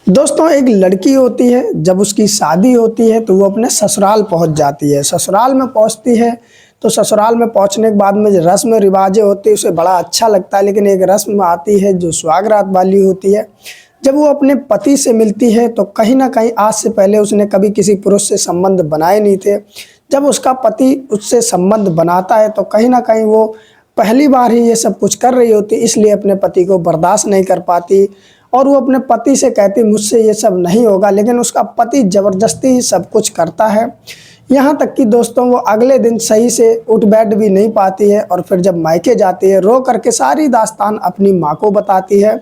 दोस्तों एक लड़की होती है, जब उसकी शादी होती है तो वो अपने ससुराल पहुंच जाती है। ससुराल में पहुंचती है तो ससुराल में पहुंचने के बाद में जो रस्म रिवाजें होती है उसे बड़ा अच्छा लगता है। लेकिन एक रस्म आती है जो सुहागरात वाली होती है। जब वो अपने पति से मिलती है तो कहीं ना कहीं आज से पहले उसने कभी किसी पुरुष से संबंध बनाए नहीं थे। जब उसका पति उससे संबंध बनाता है तो कहीं ना कहीं वो पहली बार ही ये सब कुछ कर रही होती, इसलिए अपने पति को बर्दाश्त नहीं कर पाती और वो अपने पति से कहती मुझसे ये सब नहीं होगा। लेकिन उसका पति ज़बरदस्ती ही सब कुछ करता है। यहाँ तक कि दोस्तों वो अगले दिन सही से उठ बैठ भी नहीं पाती है और फिर जब मायके जाती है रो करके सारी दास्तान अपनी माँ को बताती है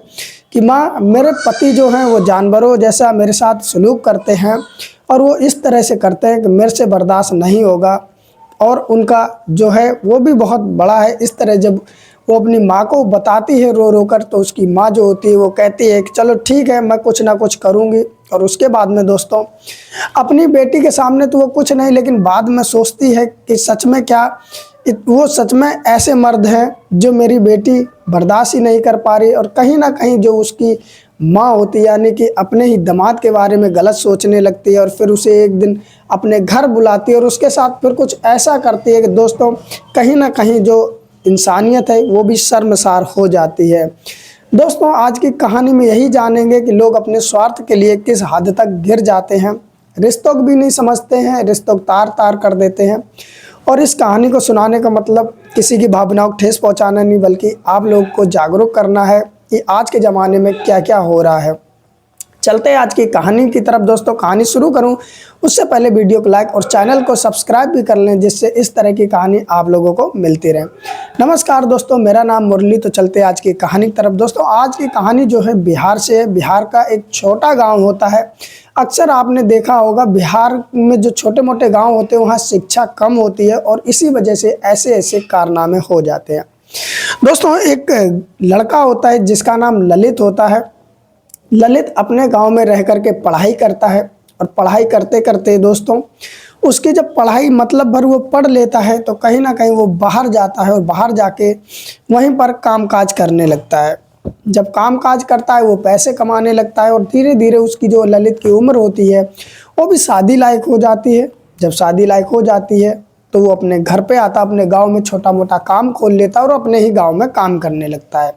कि माँ, मेरे पति जो हैं वो जानवरों जैसा मेरे साथ सलूक करते हैं और वो इस तरह से करते हैं कि मेरे से बर्दाश्त नहीं होगा। और उनका जो है वो भी बहुत बड़ा है। इस तरह जब वो अपनी माँ को बताती है रो रो कर, तो उसकी माँ जो होती है वो कहती है कि चलो ठीक है, मैं कुछ ना कुछ करूँगी। और उसके बाद में दोस्तों अपनी बेटी के सामने तो वो कुछ नहीं, लेकिन बाद में सोचती है कि सच में क्या वो सच में ऐसे मर्द हैं जो मेरी बेटी बर्दाश्त ही नहीं कर पा रही। और कहीं ना कहीं जो उसकी माँ होती है यानी कि अपने ही दामाद के बारे में गलत सोचने लगती है और फिर उसे एक दिन अपने घर बुलाती है और उसके साथ फिर कुछ ऐसा करती है कि दोस्तों कहीं ना कहीं जो इंसानियत है वो भी शर्मसार हो जाती है। दोस्तों आज की कहानी में यही जानेंगे कि लोग अपने स्वार्थ के लिए किस हद तक गिर जाते हैं, रिश्तों को भी नहीं समझते हैं, रिश्तों को तार तार कर देते हैं। और इस कहानी को सुनाने का मतलब किसी की भावनाओं को ठेस पहुंचाना नहीं, बल्कि आप लोग को जागरूक करना है कि आज के ज़माने में क्या क्या हो रहा है। चलते हैं आज की कहानी की तरफ। दोस्तों कहानी शुरू करूं उससे पहले वीडियो को लाइक और चैनल को सब्सक्राइब भी कर लें, जिससे इस तरह की कहानी आप लोगों को मिलती रहे। नमस्कार दोस्तों, मेरा नाम मुरली। तो चलते हैं आज की कहानी की तरफ। दोस्तों आज की कहानी जो है बिहार से है। बिहार का एक छोटा गाँव होता है। अक्सर आपने देखा होगा बिहार में जो छोटे मोटे गाँव होते हैं वहाँ शिक्षा कम होती है और इसी वजह से ऐसे ऐसे कारनामे हो जाते हैं। दोस्तों एक लड़का होता है जिसका नाम ललित होता है। ललित अपने गांव में रह कर के पढ़ाई करता है और पढ़ाई करते करते दोस्तों उसकी जब पढ़ाई मतलब भर वो पढ़ लेता है तो कहीं ना कहीं वो बाहर जाता है और बाहर जाके वहीं पर कामकाज करने लगता है। जब कामकाज करता है वो पैसे कमाने लगता है और धीरे धीरे उसकी जो ललित की उम्र होती है वो भी शादी लायक हो जाती है। जब शादी लायक हो जाती है तो वो अपने घर पे आता, अपने गांव में छोटा मोटा काम खोल लेता है और अपने ही गांव में काम करने लगता है।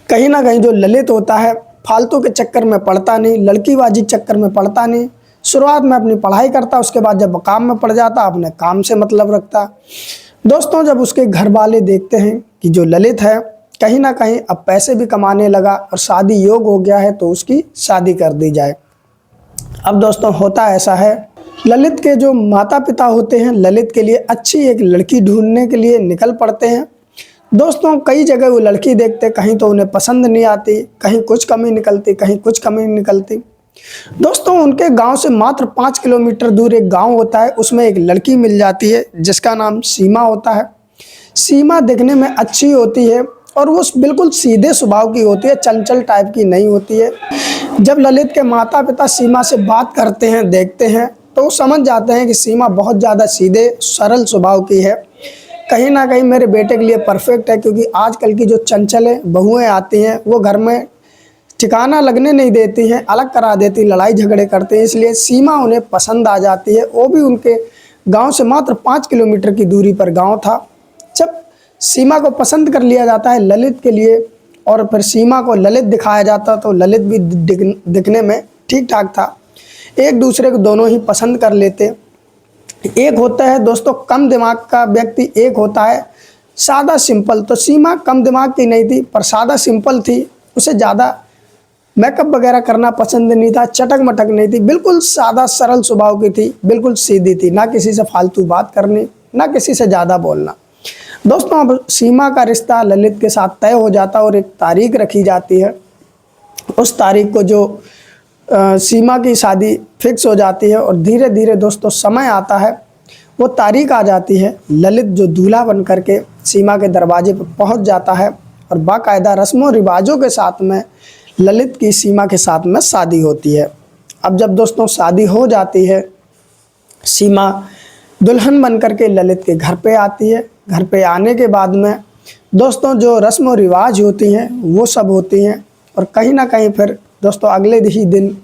कहीं ना कहीं जो ललित होता है फालतू के चक्कर में पड़ता नहीं, लड़कीबाजी चक्कर में पड़ता नहीं। शुरुआत में अपनी पढ़ाई करता, उसके बाद जब काम में पड़ जाता अपने काम से मतलब रखता। दोस्तों जब उसके घर वाले देखते हैं कि जो ललित है कहीं ना कहीं अब पैसे भी कमाने लगा और शादी योग हो गया है तो उसकी शादी कर दी जाए। अब दोस्तों होता ऐसा है, ललित के जो माता पिता होते हैं ललित के लिए अच्छी एक लड़की ढूंढने के लिए निकल पड़ते हैं। दोस्तों कई जगह वो लड़की देखते, कहीं तो उन्हें पसंद नहीं आती, कहीं कुछ कमी निकलती, कहीं कुछ कमी निकलती। दोस्तों उनके गांव से मात्र 5 किलोमीटर दूर एक गांव होता है, उसमें एक लड़की मिल जाती है जिसका नाम सीमा होता है। सीमा दिखने में अच्छी होती है और वो बिल्कुल सीधे स्वभाव की होती है, चंचल टाइप की नहीं होती है। जब ललित के माता पिता सीमा से बात करते हैं, देखते हैं तो वो समझ जाते हैं कि सीमा बहुत ज़्यादा सीधे सरल स्वभाव की है, कहीं ना कहीं मेरे बेटे के लिए परफेक्ट है। क्योंकि आजकल की जो चंचल बहुएं आती हैं वो घर में ठिकाना लगने नहीं देती हैं, अलग करा देती, लड़ाई झगड़े करते हैं, इसलिए सीमा उन्हें पसंद आ जाती है। वो भी उनके गांव से मात्र 5 किलोमीटर की दूरी पर गांव था। जब सीमा को पसंद कर लिया जाता है ललित के लिए और फिर सीमा को ललित दिखाया जाता तो ललित भी दिखने में ठीक ठाक था। एक दूसरे को दोनों ही पसंद कर लेते। एक होता है दोस्तों कम दिमाग का व्यक्ति, एक होता है सादा सिंपल। तो सीमा कम दिमाग की नहीं थी पर सादा सिंपल थी, उसे ज़्यादा मेकअप वगैरह करना पसंद नहीं था, चटक मटक नहीं थी, बिल्कुल सादा सरल स्वभाव की थी, बिल्कुल सीधी थी, ना किसी से फालतू बात करनी, ना किसी से ज़्यादा बोलना। दोस्तों अब सीमा का रिश्ता ललित के साथ तय हो जाता और एक तारीख रखी जाती है। उस तारीख को जो सीमा की शादी फिक्स हो जाती है और धीरे धीरे दोस्तों समय आता है, वो तारीख आ जाती है। ललित जो दूल्हा बन करके सीमा के दरवाजे पर पहुंच जाता है और बाकायदा रस्मों रिवाजों के साथ में ललित की सीमा के साथ में शादी होती है। अब जब दोस्तों शादी हो जाती है, सीमा दुल्हन बन करके ललित के घर पे आती है। घर पे आने के बाद में दोस्तों जो रस्म और रिवाज होती हैं वो सब होती हैं और कहीं ना कहीं फिर दोस्तों अगले ही दिन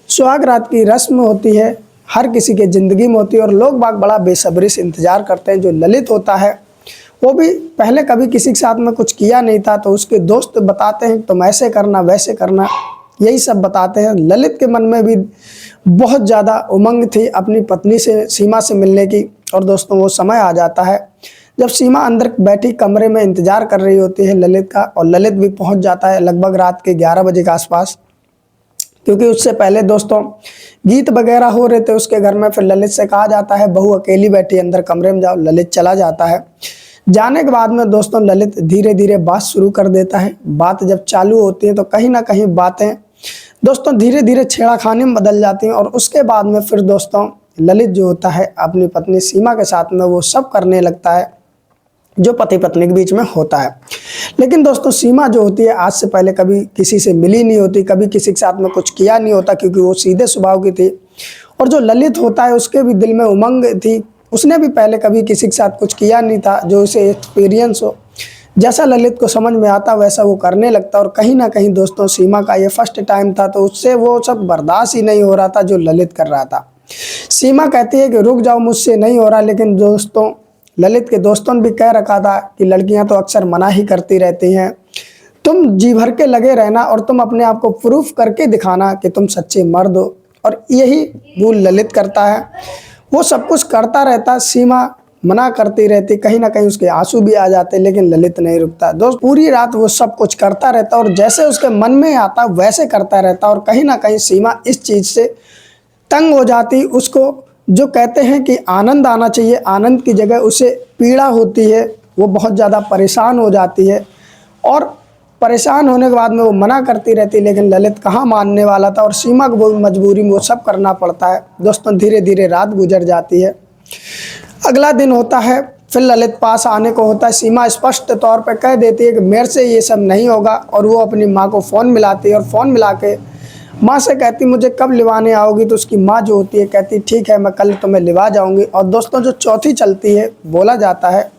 सुहाग रात की रस्म होती है, हर किसी के ज़िंदगी में होती है और लोग बाग बड़ा बेसब्री से इंतज़ार करते हैं। जो ललित होता है वो भी पहले कभी किसी के साथ में कुछ किया नहीं था, तो उसके दोस्त बताते हैं तुम ऐसे करना वैसे करना, यही सब बताते हैं। ललित के मन में भी बहुत ज़्यादा उमंग थी अपनी पत्नी से, सीमा से मिलने की। और दोस्तों वो समय आ जाता है जब सीमा अंदर बैठी कमरे में इंतज़ार कर रही होती है ललित का, और ललित भी पहुंच जाता है लगभग रात के 11 बजे के आसपास, क्योंकि उससे पहले दोस्तों गीत वगैरह हो रहे थे उसके घर में। फिर ललित से कहा जाता है बहू अकेली बैठी अंदर कमरे में जाओ, ललित चला जाता है। जाने के बाद में दोस्तों ललित धीरे धीरे बात शुरू कर देता है। बात जब चालू होती है तो कहीं ना कहीं बातें दोस्तों धीरे धीरे छेड़खानी में बदल जाती हैं, और उसके बाद में फिर दोस्तों ललित जो होता है अपनी पत्नी सीमा के साथ में वो सब करने लगता है जो पति पत्नी के बीच में होता है। लेकिन दोस्तों सीमा जो होती है आज से पहले कभी किसी से मिली नहीं होती, कभी किसी के साथ में कुछ किया नहीं होता, क्योंकि वो सीधे स्वभाव की थी। और जो ललित होता है उसके भी दिल में उमंग थी, उसने भी पहले कभी किसी के साथ कुछ किया नहीं था जो उसे एक्सपीरियंस हो। जैसा ललित को समझ में आता वैसा वो करने लगता, और कहीं ना कहीं दोस्तों सीमा का ये फर्स्ट टाइम था, तो उससे वो सब बर्दाश्त ही नहीं हो रहा था जो ललित कर रहा था। सीमा कहती है कि रुक जाओ मुझसे नहीं हो रहा, लेकिन दोस्तों ललित के दोस्तों ने भी कह रखा था कि लड़कियां तो अक्सर मना ही करती रहती हैं, तुम जी भर के लगे रहना और तुम अपने आप को प्रूफ करके दिखाना कि तुम सच्चे मर्द हो। और यही भूल ललित करता है, वो सब कुछ करता रहता, सीमा मना करती रहती, कहीं ना कहीं उसके आंसू भी आ जाते, लेकिन ललित नहीं रुकता। दोस्त पूरी रात वो सब कुछ करता रहता और जैसे उसके मन में आता वैसे करता रहता, और कहीं ना कहीं सीमा इस चीज़ से तंग हो जाती। उसको जो कहते हैं कि आनंद आना चाहिए, आनंद की जगह उसे पीड़ा होती है, वो बहुत ज़्यादा परेशान हो जाती है। और परेशान होने के बाद में वो मना करती रहती, लेकिन ललित कहाँ मानने वाला था, और सीमा को वो मजबूरी में वो सब करना पड़ता है। दोस्तों धीरे धीरे रात गुजर जाती है, अगला दिन होता है, फिर ललित पास आने को होता है। सीमा स्पष्ट तौर पर कह देती है कि मेरे से ये सब नहीं होगा, और वो अपनी माँ को फ़ोन मिलाती है, और फ़ोन मिला के माँ से कहती मुझे कब लिवाने आओगी। तो उसकी माँ जो होती है कहती ठीक है मैं कल तुम्हें लिवा जाऊँगी। और दोस्तों जो चौथी चलती है, बोला जाता है,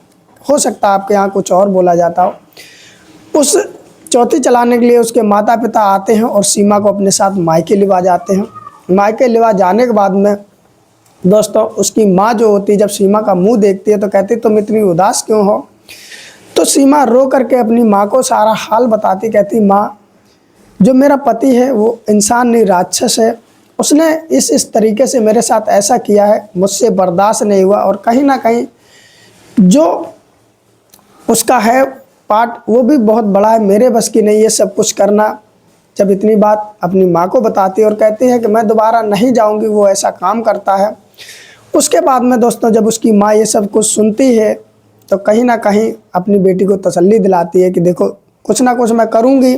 हो सकता है आपके यहाँ कुछ और बोला जाता हो, उस चौथी चलाने के लिए उसके माता पिता आते हैं और सीमा को अपने साथ मायके लिवा जाते हैं। मायके लिवा जाने के बाद में दोस्तों उसकी माँ जो होती है जब सीमा का मुंह देखती है तो कहती तुम इतनी उदास क्यों हो। तो सीमा रो करके अपनी माँ को सारा हाल बताती, कहती माँ जो मेरा पति है वो इंसान नहीं राक्षस है, उसने इस तरीके से मेरे साथ ऐसा किया है, मुझसे बर्दाश्त नहीं हुआ, और कहीं ना कहीं जो उसका है पार्ट वो भी बहुत बड़ा है, मेरे बस की नहीं ये सब कुछ करना। जब इतनी बात अपनी माँ को बताती है और कहती है कि मैं दोबारा नहीं जाऊंगी, वो ऐसा काम करता है। उसके बाद में दोस्तों जब उसकी माँ ये सब कुछ सुनती है तो कहीं ना कहीं अपनी बेटी को तसल्ली दिलाती है कि देखो कुछ ना कुछ मैं करूँगी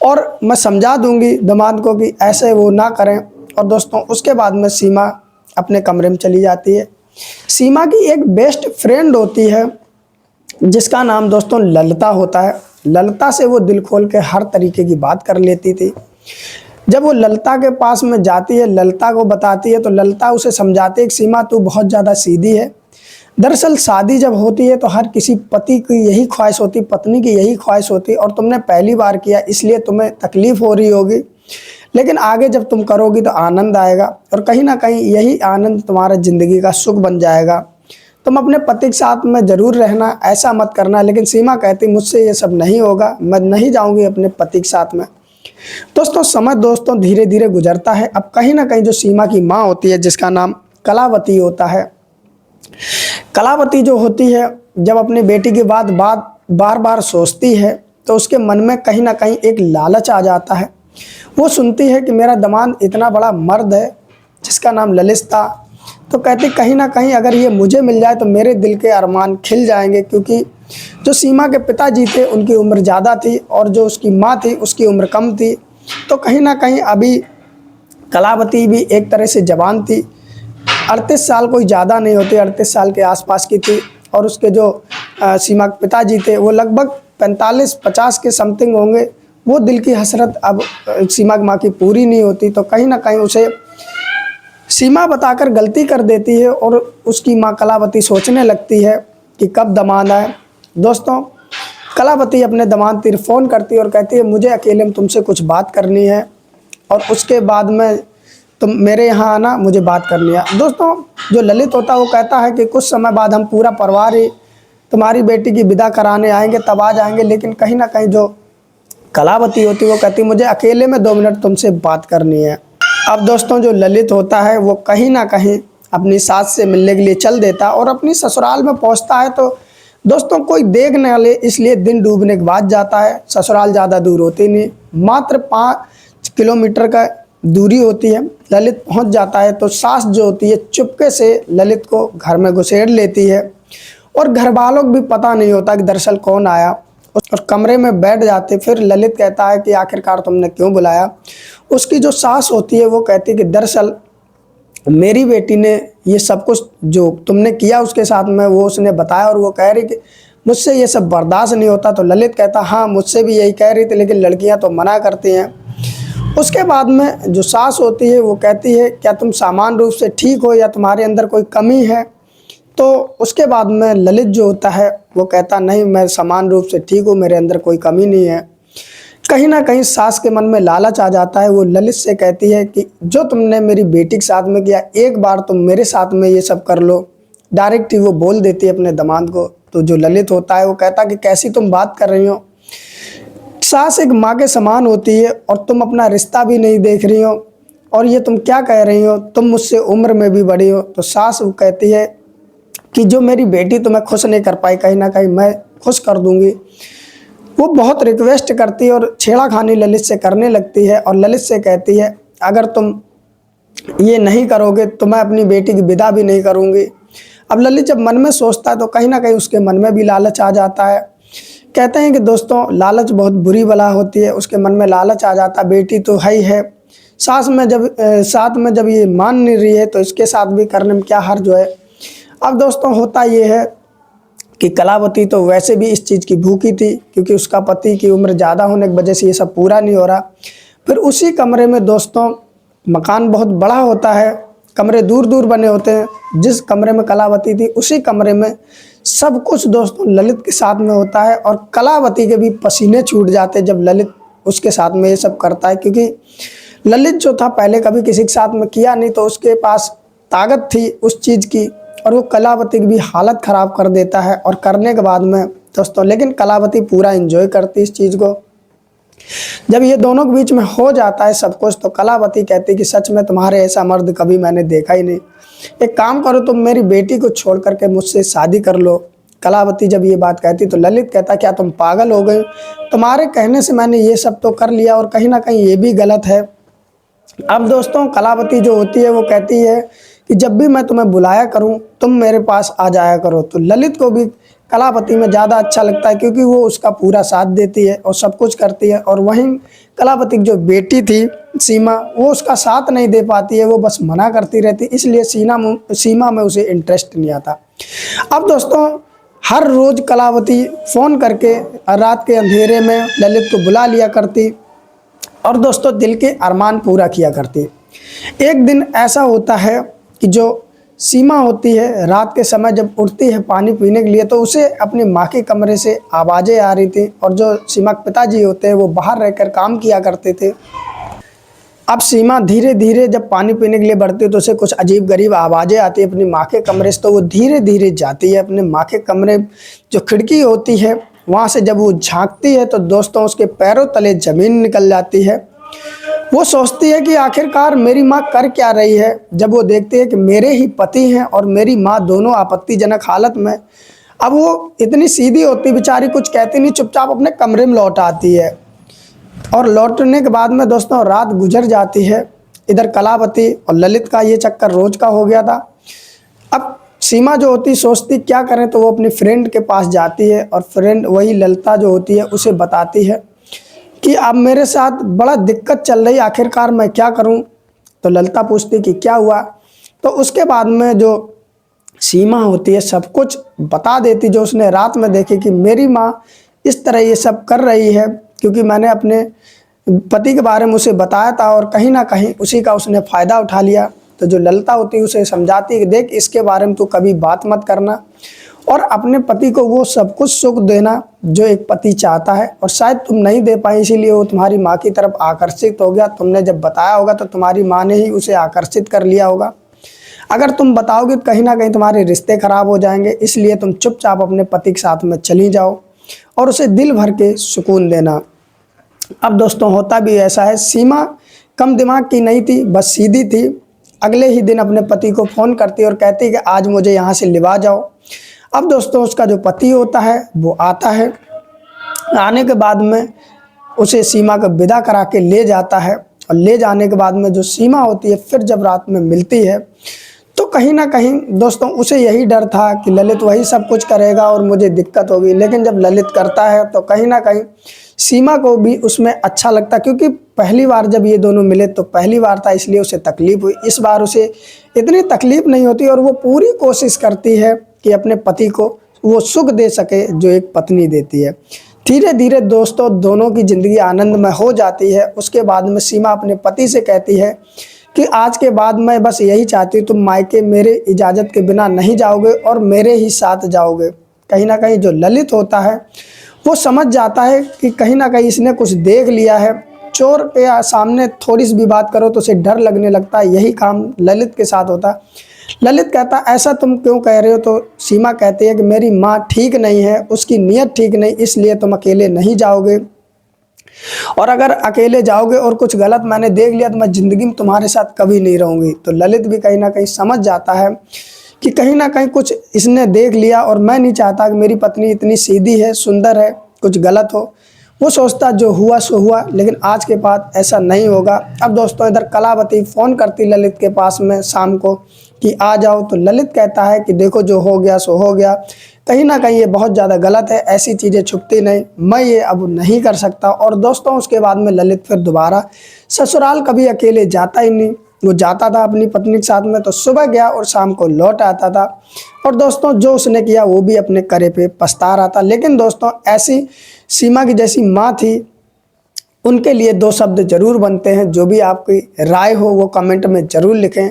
और मैं समझा दूंगी दामाद को कि ऐसे वो ना करें। और दोस्तों उसके बाद में सीमा अपने कमरे में चली जाती है। सीमा की एक बेस्ट फ्रेंड होती है जिसका नाम दोस्तों ललिता होता है। ललिता से वो दिल खोल के हर तरीके की बात कर लेती थी। जब वो ललिता के पास में जाती है, ललिता को बताती है, तो ललिता उसे समझाती है कि सीमा तू बहुत ज़्यादा सीधी है। दरअसल शादी जब होती है तो हर किसी पति की यही ख्वाहिश होती, पत्नी की यही ख्वाहिश होती, और तुमने पहली बार किया इसलिए तुम्हें तकलीफ़ हो रही होगी, लेकिन आगे जब तुम करोगी तो आनंद आएगा, और कहीं ना कहीं यही आनंद तुम्हारा ज़िंदगी का सुख बन जाएगा। तुम अपने पति के साथ में ज़रूर रहना, ऐसा मत करना। लेकिन सीमा कहती मुझसे ये सब नहीं होगा, मैं नहीं जाऊँगी अपने पति के साथ में। दोस्तों समय दोस्तों धीरे धीरे गुजरता है। अब कहीं ना कहीं जो सीमा की माँ होती है जिसका नाम कलावती होता है, कलावती जो होती है जब अपनी बेटी की बात बार बार सोचती है तो उसके मन में कहीं ना कहीं एक लालच आ जाता है। वो सुनती है कि मेरा दामाद इतना बड़ा मर्द है जिसका नाम ललित था, तो कहती कहीं ना कहीं अगर ये मुझे मिल जाए तो मेरे दिल के अरमान खिल जाएंगे, क्योंकि जो सीमा के पिताजी थे उनकी उम्र ज़्यादा थी और जो उसकी माँ थी उसकी उम्र कम थी। तो कहीं ना कहीं अभी कलावती भी एक तरह से जवान थी, 38 साल कोई ज़्यादा नहीं होते, 38 साल के आसपास की थी। और उसके जो सीमा के पिताजी थे वो लगभग 45-50 के समथिंग होंगे। वो दिल की हसरत अब सीमा की माँ की पूरी नहीं होती, तो कहीं ना कहीं उसे सीमा बताकर गलती कर देती है, और उसकी माँ कलावती सोचने लगती है कि कब दामाद आए। दोस्तों कलावती अपने दामाद पर फ़ोन करती है और कहती है मुझे अकेले में तुमसे कुछ बात करनी है। और उसके बाद में तुम मेरे यहाँ आना, मुझे बात करनी है। दोस्तों जो ललित होता है वो कहता है कि कुछ समय बाद हम पूरा परिवार ही तुम्हारी बेटी की विदा कराने आएंगे, तब आ जाएंगे। लेकिन कहीं ना कहीं जो कलावती होती है वो कहती मुझे अकेले में 2 मिनट तुमसे बात करनी है। अब दोस्तों जो ललित होता है वो कहीं ना कहीं अपनी सास से मिलने के लिए चल देता और अपनी ससुराल में पहुंचता है। तो दोस्तों कोई देख न ले इसलिए दिन डूबने के बाद जाता है। ससुराल ज़्यादा दूर होती नहीं, मात्र 5 किलोमीटर का दूरी होती है। ललित पहुंच जाता है तो सास जो होती है चुपके से ललित को घर में घुसेड़ लेती है और घर वालों को भी पता नहीं होता कि दरअसल कौन आया, और कमरे में बैठ जाते। फिर ललित कहता है कि आखिरकार तुमने क्यों बुलाया। उसकी जो सास होती है वो कहती है कि दरअसल मेरी बेटी ने ये सब कुछ जो तुमने किया उसके साथ में वो उसने बताया, और वो कह रही कि मुझसे ये सब बर्दाश्त नहीं होता। तो ललित कहता हाँ मुझसे भी यही कह रही थी, लेकिन लड़कियां तो मना करती हैं। उसके बाद में जो सास होती है वो कहती है क्या तुम सामान्य रूप से ठीक हो या तुम्हारे अंदर कोई कमी है। तो उसके बाद में ललित जो होता है वो कहता नहीं मैं समान रूप से ठीक हूँ, मेरे अंदर कोई कमी नहीं है। कहीं ना कहीं सास के मन में लालच आ जाता है। वो ललित से कहती है कि जो तुमने मेरी बेटी के साथ में किया, एक बार तुम मेरे साथ में ये सब कर लो। डायरेक्ट ही वो बोल देती है अपने दामाद को। तो जो ललित होता है वो कहता कि कैसी तुम बात कर रही हो, सास एक माँ के समान होती है और तुम अपना रिश्ता भी नहीं देख रही हो, और ये तुम क्या कह रही हो, तुम मुझसे उम्र में भी बड़ी हो। तो सास वो कहती है कि जो मेरी बेटी तुम्हें खुश नहीं कर पाई, कहीं ना कहीं मैं खुश कर दूंगी। वो बहुत रिक्वेस्ट करती है और छेड़ाखानी ललित से करने लगती है, और ललित से कहती है अगर तुम ये नहीं करोगे तो मैं अपनी बेटी की विदा भी नहीं करूंगी। अब ललित जब मन में सोचता है तो कहीं ना कहीं उसके मन में भी लालच आ जाता है। कहते हैं कि दोस्तों लालच बहुत बुरी बला होती है। उसके मन में लालच आ जाता, बेटी तो है ही है, साथ में जब ये मान नहीं रही है तो इसके साथ भी करने में क्या हर्ज है। अब दोस्तों होता ये है कि कलावती तो वैसे भी इस चीज़ की भूखी थी, क्योंकि उसका पति की उम्र ज़्यादा होने की वजह से ये सब पूरा नहीं हो रहा। फिर उसी कमरे में दोस्तों मकान बहुत बड़ा होता है, कमरे दूर दूर बने होते हैं। जिस कमरे में कलावती थी उसी कमरे में सब कुछ दोस्तों ललित के साथ में होता है, और कलावती के भी पसीने छूट जाते जब ललित उसके साथ में ये सब करता है। क्योंकि ललित जो था पहले कभी किसी के साथ में किया नहीं, तो उसके पास ताकत थी उस चीज़ की, और वो कलावती की भी हालत ख़राब कर देता है। और करने के बाद में दोस्तों लेकिन कलावती पूरा एंजॉय करती इस चीज़ को। जब ये दोनों के बीच में हो जाता है सब कुछ, तो कलावती कहती कि सच में तुम्हारे ऐसा मर्द कभी मैंने देखा ही नहीं। एक काम करो तुम मेरी बेटी को छोड़ करके मुझसे शादी कर लो। कलावती जब ये बात कहती तो ललित कहता क्या तुम पागल हो गए, तुम्हारे कहने से मैंने ये सब तो कर लिया, और कहीं ना कहीं ये भी गलत है। अब दोस्तों कलावती जो होती है वो कहती है कि जब भी मैं तुम्हें बुलाया करूं तुम मेरे पास आ जाया करो। तो ललित को भी कलावती में ज़्यादा अच्छा लगता है, क्योंकि वो उसका पूरा साथ देती है और सब कुछ करती है। और वहीं कलावती की जो बेटी थी सीमा, वो उसका साथ नहीं दे पाती है, वो बस मना करती रहती, इसलिए सीमा में उसे इंटरेस्ट नहीं आता। अब दोस्तों हर रोज़ कलावती फ़ोन करके रात के अंधेरे में ललित को बुला लिया करती और दोस्तों दिल के अरमान पूरा किया करती। एक दिन ऐसा होता है कि जो सीमा होती है रात के समय जब उठती है पानी पीने के लिए, तो उसे अपनी माँ के कमरे से आवाज़ें आ रही थी, और जो सीमा के पिताजी होते हैं वो बाहर रहकर काम किया करते थे। अब सीमा धीरे धीरे जब पानी पीने के लिए बढ़ती है तो उसे कुछ अजीब गरीब आवाज़ें आती है अपनी माँ के कमरे से। तो वो धीरे धीरे जाती है अपने माँ के कमरे, जो खिड़की होती है वहाँ से जब वो झांकती है तो दोस्तों उसके पैरों तले ज़मीन निकल जाती है। वो सोचती है कि आखिरकार मेरी माँ कर क्या रही है, जब वो देखती है कि मेरे ही पति हैं और मेरी माँ दोनों आपत्तिजनक हालत में। अब वो इतनी सीधी होती बेचारी, कुछ कहती नहीं, चुपचाप अपने कमरे में लौट आती है। और लौटने के बाद में दोस्तों रात गुजर जाती है। इधर कलावती और ललित का ये चक्कर रोज का हो गया था। अब सीमा जो होती सोचती क्या करें, तो वो अपनी फ्रेंड के पास जाती है, और फ्रेंड वही ललिता जो होती है उसे बताती है कि अब मेरे साथ बड़ा दिक्कत चल रही, आखिरकार मैं क्या करूं। तो ललिता पूछती कि क्या हुआ। तो उसके बाद में जो सीमा होती है सब कुछ बता देती, जो उसने रात में देखी कि मेरी माँ इस तरह ये सब कर रही है, क्योंकि मैंने अपने पति के बारे में उसे बताया था और कहीं ना कहीं उसी का उसने फ़ायदा उठा लिया। तो जो ललिता होती है उसे समझाती है कि देख इसके बारे में तू कभी बात मत करना, और अपने पति को वो सब कुछ सुख देना जो एक पति चाहता है, और शायद तुम नहीं दे पाई इसीलिए वो तुम्हारी माँ की तरफ आकर्षित हो गया। तुमने जब बताया होगा तो तुम्हारी माँ ने ही उसे आकर्षित कर लिया होगा। अगर तुम बताओगे तो कहीं ना कहीं तुम्हारे रिश्ते खराब हो जाएंगे, इसलिए तुम चुपचाप अपने पति के साथ में चली जाओ और उसे दिल भर के सुकून देना। अब दोस्तों होता भी ऐसा है, सीमा कम दिमाग की नहीं थी, बस सीधी थी। अगले ही दिन अपने पति को फ़ोन करती और कहती कि आज मुझे यहाँ से लिवा जाओ। अब दोस्तों उसका जो पति होता है वो आता है, आने के बाद में उसे सीमा को विदा करा के ले जाता है, और ले जाने के बाद में जो सीमा होती है फिर जब रात में मिलती है तो कहीं ना कहीं दोस्तों उसे यही डर था कि ललित वही सब कुछ करेगा और मुझे दिक्कत होगी। लेकिन जब ललित करता है तो कहीं ना कहीं सीमा को भी उसमें अच्छा लगता, क्योंकि पहली बार जब ये दोनों मिले तो पहली बार था इसलिए उसे तकलीफ़ हुई। इस बार उसे इतनी तकलीफ़ नहीं होती और वो पूरी कोशिश करती है कि अपने पति को वो सुख दे सके जो एक पत्नी देती है। धीरे धीरे दोस्तों दोनों की ज़िंदगी आनंदमय हो जाती है। उसके बाद में सीमा अपने पति से कहती है कि आज के बाद मैं बस यही चाहती हूँ तुम मायके मेरे इजाज़त के बिना नहीं जाओगे और मेरे ही साथ जाओगे। कहीं ना कहीं जो ललित होता है वो समझ जाता है कि कहीं ना कहीं इसने कुछ देख लिया है। चोर के सामने थोड़ी सी भी बात करो तो उसे डर लगने लगता है। यही काम ललित के साथ होता है। ललित कहता ऐसा तुम क्यों कह रहे हो, तो सीमा कहती है कि मेरी माँ ठीक नहीं है, उसकी नीयत ठीक नहीं, इसलिए तुम अकेले नहीं जाओगे, और अगर अकेले जाओगे और कुछ गलत मैंने देख लिया तो मैं ज़िंदगी में तुम्हारे साथ कभी नहीं रहूँगी। तो ललित भी कहीं ना कहीं समझ जाता है कि कहीं ना कहीं कुछ इसने देख लिया और मैं नहीं चाहता कि मेरी पत्नी इतनी सीधी है, सुंदर है, कुछ गलत हो। वो सोचता जो हुआ सो हुआ, लेकिन आज के बाद ऐसा नहीं होगा। अब दोस्तों इधर कलावती फ़ोन करती ललित के पास में शाम को कि आ जाओ, तो ललित कहता है कि देखो जो हो गया सो हो गया, कहीं ना कहीं ये बहुत ज़्यादा गलत है, ऐसी चीज़ें छुपती नहीं, मैं ये अब नहीं कर सकता। और दोस्तों उसके बाद में ललित फिर दोबारा ससुराल कभी अकेले जाता ही नहीं। वो जाता था अपनी पत्नी के साथ में तो सुबह गया और शाम को लौट आता था, और दोस्तों जो उसने किया वो भी अपने करे पे पछता रहा था। लेकिन दोस्तों ऐसी सीमा की जैसी माँ थी, उनके लिए दो शब्द जरूर बनते हैं। जो भी आपकी राय हो वो कमेंट में ज़रूर लिखें।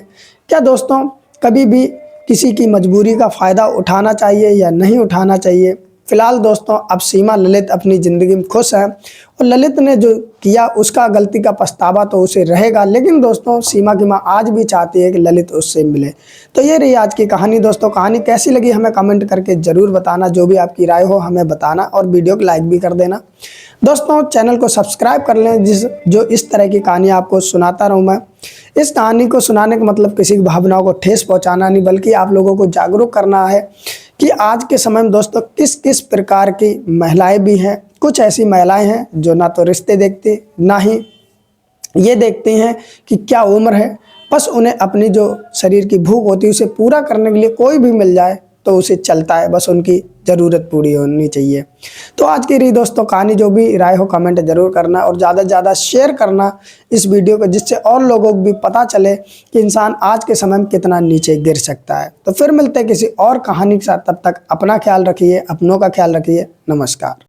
क्या दोस्तों कभी भी किसी की मजबूरी का फ़ायदा उठाना चाहिए या नहीं उठाना चाहिए? फ़िलहाल दोस्तों अब सीमा ललित अपनी ज़िंदगी में खुश है, और ललित ने जो किया उसका गलती का पछतावा तो उसे रहेगा। लेकिन दोस्तों सीमा की माँ आज भी चाहती है कि ललित उससे मिले। तो ये रही आज की कहानी। दोस्तों कहानी कैसी लगी हमें कमेंट करके ज़रूर बताना। जो भी आपकी राय हो हमें बताना, और वीडियो को लाइक भी कर देना। दोस्तों चैनल को सब्सक्राइब कर लें जो इस तरह की कहानी आपको सुनाता रहूँ मैं। इस कहानी को सुनाने का मतलब किसी की भावनाओं को ठेस पहुंचाना नहीं, बल्कि आप लोगों को जागरूक करना है कि आज के समय में दोस्तों किस किस प्रकार की महिलाएं भी हैं। कुछ ऐसी महिलाएं हैं जो ना तो रिश्ते देखती, ना ही ये देखती हैं कि क्या उम्र है, बस उन्हें अपनी जो शरीर की भूख होती है उसे पूरा करने के लिए कोई भी मिल जाए तो उसे चलता है, बस उनकी ज़रूरत पूरी होनी चाहिए। तो आज की रही दोस्तों कहानी। जो भी राय हो कमेंट ज़रूर करना, और ज़्यादा से ज़्यादा शेयर करना इस वीडियो को, जिससे और लोगों को भी पता चले कि इंसान आज के समय में कितना नीचे गिर सकता है। तो फिर मिलते हैं किसी और कहानी के साथ, तब तक अपना ख्याल रखिए, अपनों का ख्याल रखिए। नमस्कार।